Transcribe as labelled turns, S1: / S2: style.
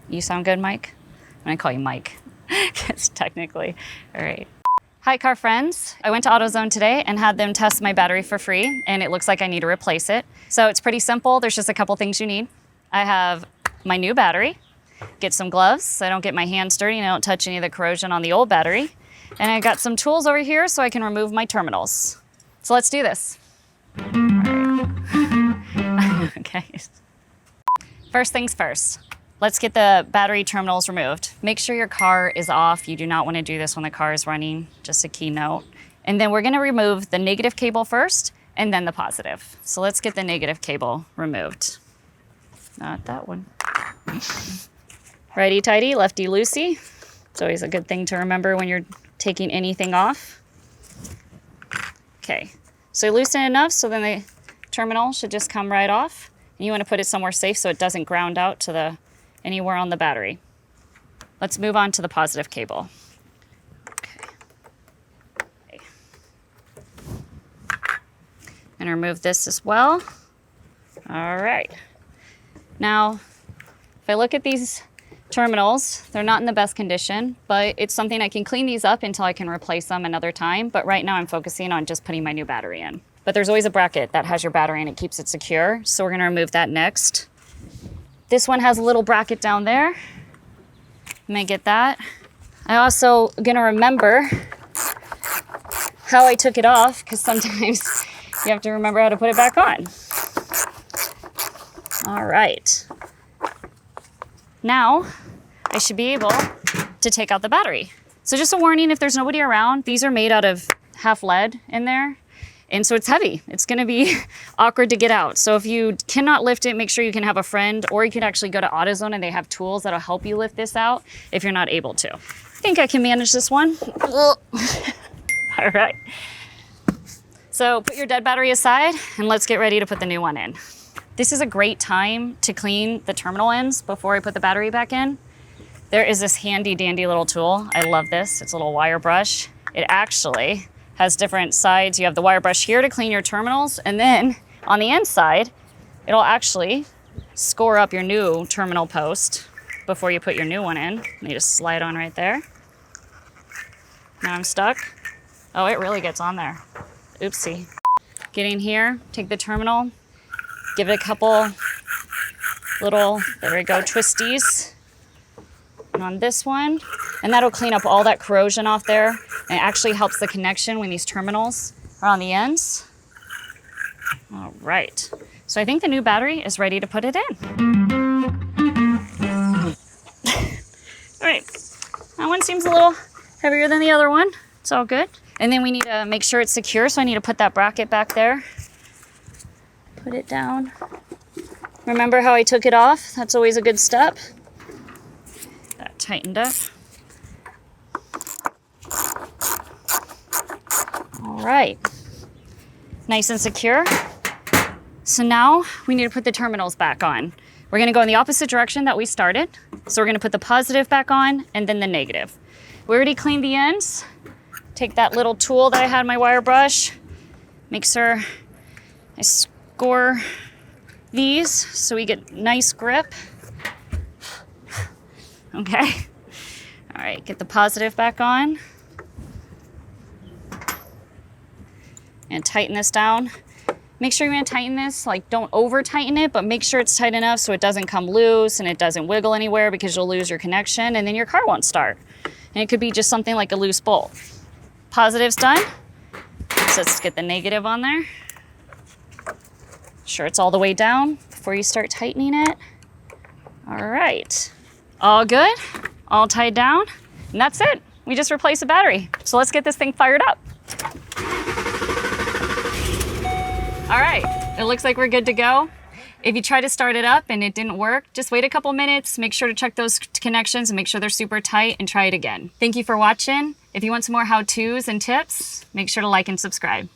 S1: You sound good, Mike? I'm gonna call you Mike, because technically, all right. Hi, car friends. I went to Autozone today and had them test my battery for free, and it looks like I need to replace it. So it's pretty simple. There's just a couple things you need. I have my new battery, get some gloves so I don't get my hands dirty and I don't touch any of the corrosion on the old battery. And I got some tools over here so I can remove my terminals. So let's do this. All right. Okay. First things first. Let's get the battery terminals removed. Make sure your car is off. You do not want to do this when the car is running, just a key note. And then we're going to remove the negative cable first and then the positive. So let's get the negative cable removed. Not that one. Righty tighty, lefty loosey. It's always a good thing to remember when you're taking anything off. Okay, so loosen it enough so then the terminal should just come right off. And you want to put it somewhere safe so it doesn't ground out to anywhere on the battery. Let's move on to the positive cable. Okay. And remove this as well. All right. Now, if I look at these terminals, they're not in the best condition, but it's something I can clean these up until I can replace them another time. But right now I'm focusing on just putting my new battery in. But there's always a bracket that has your battery and it keeps it secure. So we're gonna remove that next. This one has a little bracket down there. I'm gonna get that. I also gonna remember how I took it off because sometimes you have to remember how to put it back on. All right. Now, I should be able to take out the battery. So just a warning, if there's nobody around, these are made out of half lead in there. And so it's heavy. It's gonna be awkward to get out. So if you cannot lift it, make sure you can have a friend, or you can actually go to Autozone and they have tools that'll help you lift this out if you're not able to. I think I can manage this one. All right. So put your dead battery aside and let's get ready to put the new one in. This is a great time to clean the terminal ends before I put the battery back in. There is this handy dandy little tool. I love this. It's a little wire brush. It actually has different sides. You have the wire brush here to clean your terminals, and then on the inside, it'll actually score up your new terminal post before you put your new one in. Let me just slide on right there. Now I'm stuck. Oh, it really gets on there. Oopsie. Get in here, take the terminal, give it a couple little, there we go, twisties. And on this one, and that'll clean up all that corrosion off there. And it actually helps the connection when these terminals are on the ends. All right, so I think the new battery is ready to put it in. All right, that one seems a little heavier than the other one. It's all good. And then we need to make sure it's secure, so I need to put that bracket back there. Put it down. Remember how I took it off? That's always a good step. That tightened up. All right, nice and secure. So now we need to put the terminals back on. We're gonna go in the opposite direction that we started. So we're gonna put the positive back on and then the negative. We already cleaned the ends. Take that little tool that I had in my wire brush, make sure I score these so we get nice grip. Okay. All right, get the positive back on. And tighten this down. Make sure you're gonna tighten this, like don't over tighten it, but make sure it's tight enough so it doesn't come loose and it doesn't wiggle anywhere because you'll lose your connection and then your car won't start. And it could be just something like a loose bolt. Positive's done. So let's get the negative on there. Sure it's all the way down before you start tightening it. All right, all good, all tied down, and that's it. We just replaced the battery. So let's get this thing fired up. All right, it looks like we're good to go. If you try to start it up and it didn't work, just wait a couple minutes, make sure to check those connections and make sure they're super tight and try it again. Thank you for watching. If you want some more how-tos and tips, make sure to like and subscribe.